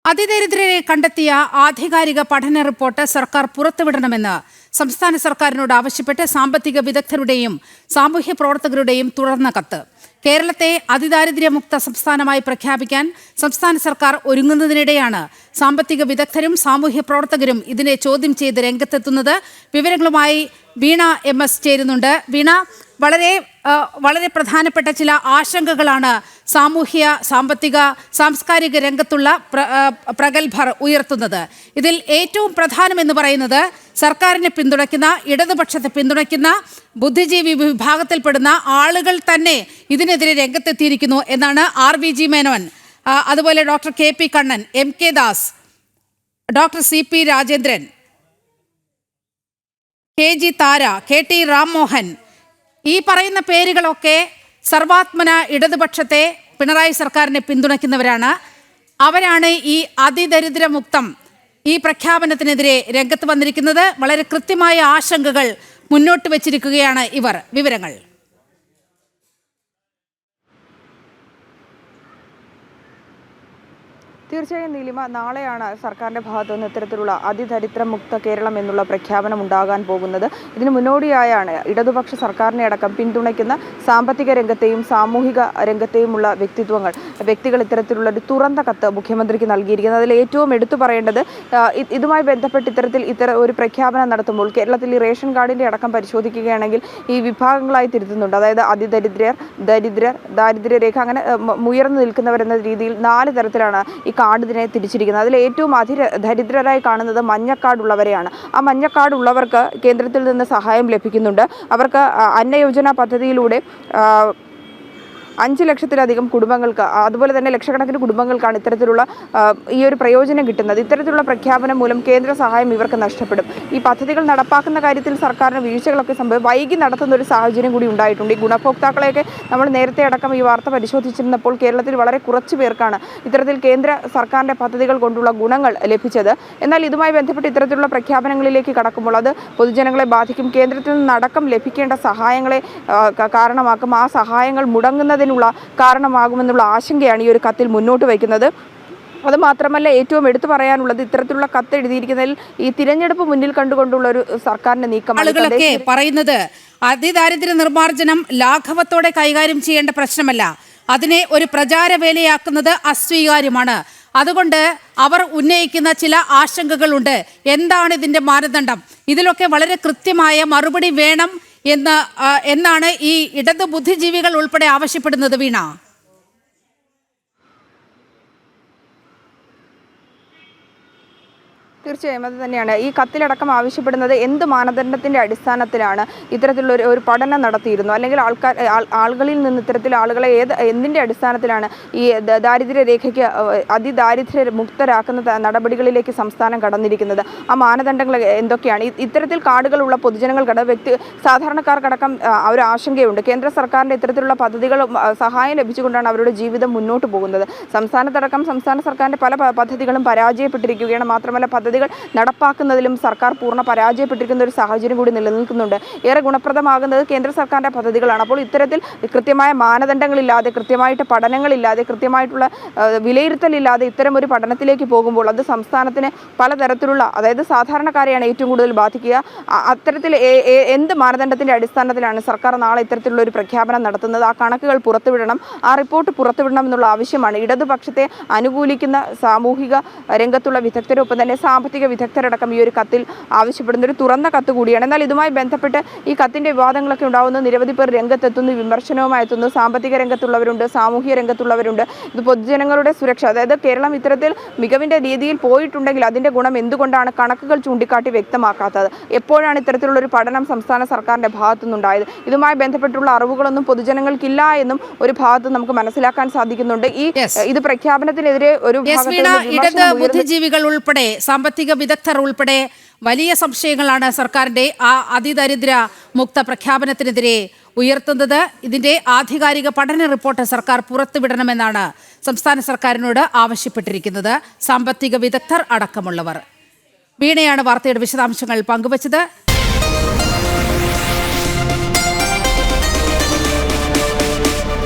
അതിദരിദ്രരെ കണ്ടെത്തിയ ആധികാരിക പഠന റിപ്പോർട്ട് സർക്കാർ പുറത്തുവിടണമെന്ന് സംസ്ഥാന സർക്കാരിനോട് ആവശ്യപ്പെട്ട് സാമ്പത്തിക വിദഗ്ധരുടെയും സാമൂഹ്യ പ്രവർത്തകരുടെയും തുടർന്ന കത്ത്. കേരളത്തെ അതിദാരിദ്ര്യമുക്ത സംസ്ഥാനമായി പ്രഖ്യാപിക്കാൻ സംസ്ഥാന സർക്കാർ ഒരുങ്ങുന്നതിനിടെയാണ് സാമ്പത്തിക വിദഗ്ധരും സാമൂഹ്യ പ്രവർത്തകരും ഇതിനെ ചോദ്യം ചെയ്ത് രംഗത്തെത്തുന്നത്. വിവരങ്ങളുമായി വീണ MS ചേരുന്നുണ്ട്. വീണ, വളരെ പ്രധാനപ്പെട്ട ചില ആശങ്കകളാണ് സാമൂഹ്യ, സാമ്പത്തിക, സാംസ്കാരിക രംഗത്തുള്ള പ്രഗത്ഭർ ഉയർത്തുന്നത്. ഇതിൽ ഏറ്റവും പ്രധാനമെന്ന് പറയുന്നത് സർക്കാരിനെ പിന്തുണയ്ക്കുന്ന, ഇടതുപക്ഷത്തെ പിന്തുണയ്ക്കുന്ന ബുദ്ധിജീവി വിഭാഗത്തിൽപ്പെടുന്ന ആളുകൾ തന്നെ ഇതിനെതിരെ രംഗത്തെത്തിയിരിക്കുന്നു എന്നാണ്. RVG മേനോൻ, അതുപോലെ doctor KP Kannan, MK Das, doctor CP Rajendran, KG താര, KT രാംമോഹൻ, ഈ പറയുന്ന പേരുകളൊക്കെ സർവാത്മന ഇടതുപക്ഷത്തെ, പിണറായി സർക്കാരിനെ പിന്തുണയ്ക്കുന്നവരാണ്. അവരാണ് ഈ അതിദരിദ്രമുക്തം ഈ പ്രഖ്യാപനത്തിനെതിരെ രംഗത്ത് വന്നിരിക്കുന്നത്. വളരെ കൃത്യമായ ആശങ്കകൾ മുന്നോട്ട് വച്ചിരിക്കുകയാണ് ഇവർ. വിവരങ്ങൾ തീർച്ചയായും നീലിമ, നാളെയാണ് സർക്കാരിൻ്റെ ഭാഗത്തു നിന്ന് ഇത്തരത്തിലുള്ള അതിദരിദ്രമുക്ത കേരളം എന്നുള്ള പ്രഖ്യാപനം ഉണ്ടാകാൻ പോകുന്നത്. ഇതിന് മുന്നോടിയായാണ് ഇടതുപക്ഷ സർക്കാരിനെ അടക്കം പിന്തുണയ്ക്കുന്ന സാമ്പത്തിക രംഗത്തെയും സാമൂഹിക രംഗത്തെയുമുള്ള വ്യക്തികൾ ഇത്തരത്തിലുള്ള ഒരു തുറന്ന കത്ത് മുഖ്യമന്ത്രിക്ക് നൽകിയിരിക്കുന്നത്. അതിൽ ഏറ്റവും എടുത്തു പറയേണ്ടത്, ഇതുമായി ബന്ധപ്പെട്ട് ഒരു പ്രഖ്യാപനം നടത്തുമ്പോൾ കേരളത്തിൽ ഈ റേഷൻ കാർഡിൻ്റെ അടക്കം പരിശോധിക്കുകയാണെങ്കിൽ ഈ വിഭാഗങ്ങളായി തിരുത്തുന്നുണ്ട്. അതായത് അതിദരിദ്രർ, ദരിദ്രർ, ദാരിദ്ര്യരേഖ, അങ്ങനെ ഉയർന്നു നിൽക്കുന്നവരെന്ന രീതിയിൽ 4 തരത്തിലാണ് ഈ കാർഡിനെ തിരിച്ചിരിക്കുന്നത്. അതിൽ ഏറ്റവും ദരിദ്രരായി കാണുന്നത് മഞ്ഞക്കാർഡുള്ളവരെയാണ്. ആ മഞ്ഞക്കാർഡുള്ളവർക്ക് കേന്ദ്രത്തിൽ നിന്ന് സഹായം ലഭിക്കുന്നുണ്ട്. അവർക്ക് അന്നയോജന പദ്ധതിയിലൂടെ 5 ലക്ഷത്തിലധികം കുടുംബങ്ങൾക്ക്, അതുപോലെ തന്നെ ലക്ഷക്കണക്കിന് കുടുംബങ്ങൾക്കാണ് ഇത്തരത്തിലുള്ള ഈ ഒരു പ്രയോജനം കിട്ടുന്നത്. ഇത്തരത്തിലുള്ള പ്രഖ്യാപനം മൂലം കേന്ദ്ര സഹായം ഇവർക്ക് നഷ്ടപ്പെടും. ഈ പദ്ധതികൾ നടപ്പാക്കുന്ന കാര്യത്തിൽ സർക്കാരിന് വീഴ്ചകളൊക്കെ വൈകി നടത്തുന്ന ഒരു സാഹചര്യം കൂടി ഉണ്ടായിട്ടുണ്ട്. ഈ ഗുണഭോക്താക്കളെയൊക്കെ നമ്മൾ നേരത്തെ അടക്കം ഈ വാർത്ത പരിശോധിച്ചിരുന്നപ്പോൾ കേരളത്തിൽ വളരെ കുറച്ച് പേർക്കാണ് ഇത്തരത്തിൽ കേന്ദ്ര സർക്കാരിൻ്റെ പദ്ധതികൾ കൊണ്ടുള്ള ഗുണങ്ങൾ ലഭിച്ചത്. എന്നാൽ ഇതുമായി ബന്ധപ്പെട്ട് ഇത്തരത്തിലുള്ള പ്രഖ്യാപനങ്ങളിലേക്ക് കടക്കുമ്പോൾ അത് പൊതുജനങ്ങളെ ബാധിക്കും. കേന്ദ്രത്തിൽ നിന്നടക്കം ലഭിക്കേണ്ട സഹായങ്ങളെ കാരണമാക്കും. ആ സഹായങ്ങൾ മുടങ്ങുന്നതിന് കാരണമാകുമെന്നുള്ള ആശങ്കയാണ് ഈ ഒരു കത്തിൽ മുന്നോട്ട് വയ്ക്കുന്നത്. അത് മാത്രമല്ല, ഏറ്റവും എടുത്തു പറയാനുള്ളത്, ഇത്തരത്തിലുള്ള കത്ത് എഴുതിയിരിക്കുന്നതിൽ ഈ തിരഞ്ഞെടുപ്പ് മുന്നിൽ കണ്ടുകൊണ്ടുള്ള ഒരു സർക്കാരിന്റെ നീക്കമാണ്. ആളുകളൊക്കെ പറയുന്നത് അതിദാരിദ്ര്യ നിർമ്മാർജ്ജനം ലാഘവത്തോടെ കൈകാര്യം ചെയ്യേണ്ട പ്രശ്നമല്ല, അതിനെ ഒരു പ്രചാരവേലയാക്കുന്നത് അസ്വീകാര്യമാണ്. അതുകൊണ്ട് അവർ ഉന്നയിക്കുന്ന ചില ആശങ്കകളുണ്ട്. എന്താണ് ഇതിന്റെ മാനദണ്ഡം? ഇതിലൊക്കെ വളരെ കൃത്യമായ മറുപടി വേണം എന്നാണ് ഈ ഇടതു ബുദ്ധിജീവികൾ ഉൾപ്പെടെ ആവശ്യപ്പെടുന്നത്. വീണ, തീർച്ചയായും അത് തന്നെയാണ് ഈ കത്തിലടക്കം ആവശ്യപ്പെടുന്നത്. എന്ത് മാനദണ്ഡത്തിൻ്റെ അടിസ്ഥാനത്തിലാണ് ഇത്തരത്തിലുള്ള ഒരു പഠനം നടത്തിയിരുന്നു, അല്ലെങ്കിൽ ആളുകളിൽ നിന്ന് ഇത്തരത്തിൽ ആളുകളെ എന്തിൻ്റെ അടിസ്ഥാനത്തിലാണ് ഈ ദാരിദ്ര്യരേഖയ്ക്ക് അതിദാരിദ്ര്യ മുക്തരാക്കുന്ന നടപടികളിലേക്ക് സംസ്ഥാനം കടന്നിരിക്കുന്നത്? ആ മാനദണ്ഡങ്ങൾ എന്തൊക്കെയാണ്? ഇത്തരത്തിൽ കാർഡുകളുള്ള പൊതുജനങ്ങൾ സാധാരണക്കാർക്കടക്കം ഒരു ആശങ്കയുണ്ട്. കേന്ദ്ര സർക്കാരിൻ്റെ ഇത്തരത്തിലുള്ള പദ്ധതികളും സഹായം ലഭിച്ചുകൊണ്ടാണ് അവരുടെ ജീവിതം മുന്നോട്ട് പോകുന്നത്. സംസ്ഥാന സർക്കാരിൻ്റെ പല പദ്ധതികളും പരാജയപ്പെട്ടിരിക്കുകയാണ്. മാത്രമല്ല, പദ്ധതികൾ നടപ്പാക്കുന്നതിലും സർക്കാർ പൂർണ്ണ പരാജയപ്പെട്ടിരിക്കുന്ന ഒരു സാഹചര്യം കൂടി നിലനിൽക്കുന്നുണ്ട്. ഏറെ ഗുണപ്രദമാകുന്നത് കേന്ദ്ര സർക്കാരിൻ്റെ പദ്ധതികളാണ്. അപ്പോൾ ഇത്തരത്തിൽ കൃത്യമായ മാനദണ്ഡങ്ങളില്ലാതെ, കൃത്യമായിട്ട് പഠനങ്ങളില്ലാതെ, കൃത്യമായിട്ടുള്ള വിലയിരുത്തലില്ലാതെ ഇത്തരം ഒരു പഠനത്തിലേക്ക് പോകുമ്പോൾ അത് സംസ്ഥാനത്തിന് പലതരത്തിലുള്ള, അതായത് സാധാരണക്കാരെയാണ് ഏറ്റവും കൂടുതൽ ബാധിക്കുക. അത്തരത്തിൽ എന്ത് മാനദണ്ഡത്തിൻ്റെ അടിസ്ഥാനത്തിലാണ് സർക്കാർ നാളെ ഇത്തരത്തിലുള്ള ഒരു പ്രഖ്യാപനം നടത്തുന്നത്? ആ കണക്കുകൾ പുറത്തുവിടണം, ആ റിപ്പോർട്ട് പുറത്തുവിടണം എന്നുള്ള ആവശ്യമാണ് ഇടതുപക്ഷത്തെ അനുകൂലിക്കുന്ന സാമൂഹിക രംഗത്തുള്ള വിദഗ്ധരൊപ്പം തന്നെ സാമ്പത്തിക വിദഗ്ധരടക്കം ഈ ഒരു കത്തിൽ ആവശ്യപ്പെടുന്ന ഒരു തുറന്ന കത്ത് കൂടിയാണ്. എന്നാൽ ഇതുമായി ബന്ധപ്പെട്ട് ഈ കത്തിൻ്റെ വിവാദങ്ങളൊക്കെ ഉണ്ടാകുന്ന നിരവധി പേർ രംഗത്തെത്തുന്നു, വിമർശനവുമായി എത്തുന്നു. സാമ്പത്തിക രംഗത്തുള്ളവരുണ്ട്, സാമൂഹ്യ രംഗത്തുള്ളവരുണ്ട്. ഇത് പൊതുജനങ്ങളുടെ സുരക്ഷ, അതായത് കേരളം ഇത്തരത്തിൽ മികവിൻ്റെ രീതിയിൽ പോയിട്ടുണ്ടെങ്കിൽ അതിൻ്റെ ഗുണം എന്തുകൊണ്ടാണ് കണക്കുകൾ ചൂണ്ടിക്കാട്ടി വ്യക്തമാക്കാത്തത്? എപ്പോഴാണ് ഇത്തരത്തിലുള്ള ഒരു പഠനം സംസ്ഥാന സർക്കാരിൻ്റെ ഭാഗത്തുനിന്നുണ്ടായത്? ഇതുമായി ബന്ധപ്പെട്ടുള്ള അറിവുകളൊന്നും പൊതുജനങ്ങൾക്കില്ല എന്നും ഒരു ഭാഗത്ത് നമുക്ക് മനസ്സിലാക്കാൻ സാധിക്കുന്നുണ്ട്. ഇത് പ്രഖ്യാപനത്തിനെതിരെ ഒരു ബുദ്ധിജീവികൾ ഉൾപ്പെടെ, സാമ്പത്തിക വിദഗ്ധർ ഉൾപ്പെടെ വലിയ സംശയങ്ങളാണ് സർക്കാരിന്റെ ആ അതിദരിദ്ര മുക്ത പ്രഖ്യാപനത്തിനെതിരെ ഉയർത്തുന്നത്. ഇതിന്റെ ആധികാരിക പഠന റിപ്പോർട്ട് സർക്കാർ പുറത്തുവിടണമെന്നാണ് സംസ്ഥാന സർക്കാരിനോട് ആവശ്യപ്പെട്ടിരിക്കുന്നത് സാമ്പത്തിക വിദഗ്ധർ അടക്കമുള്ളവർ. വീണയാണ് വാർത്തയുടെ വിശദാംശങ്ങൾ പങ്കുവച്ചത്.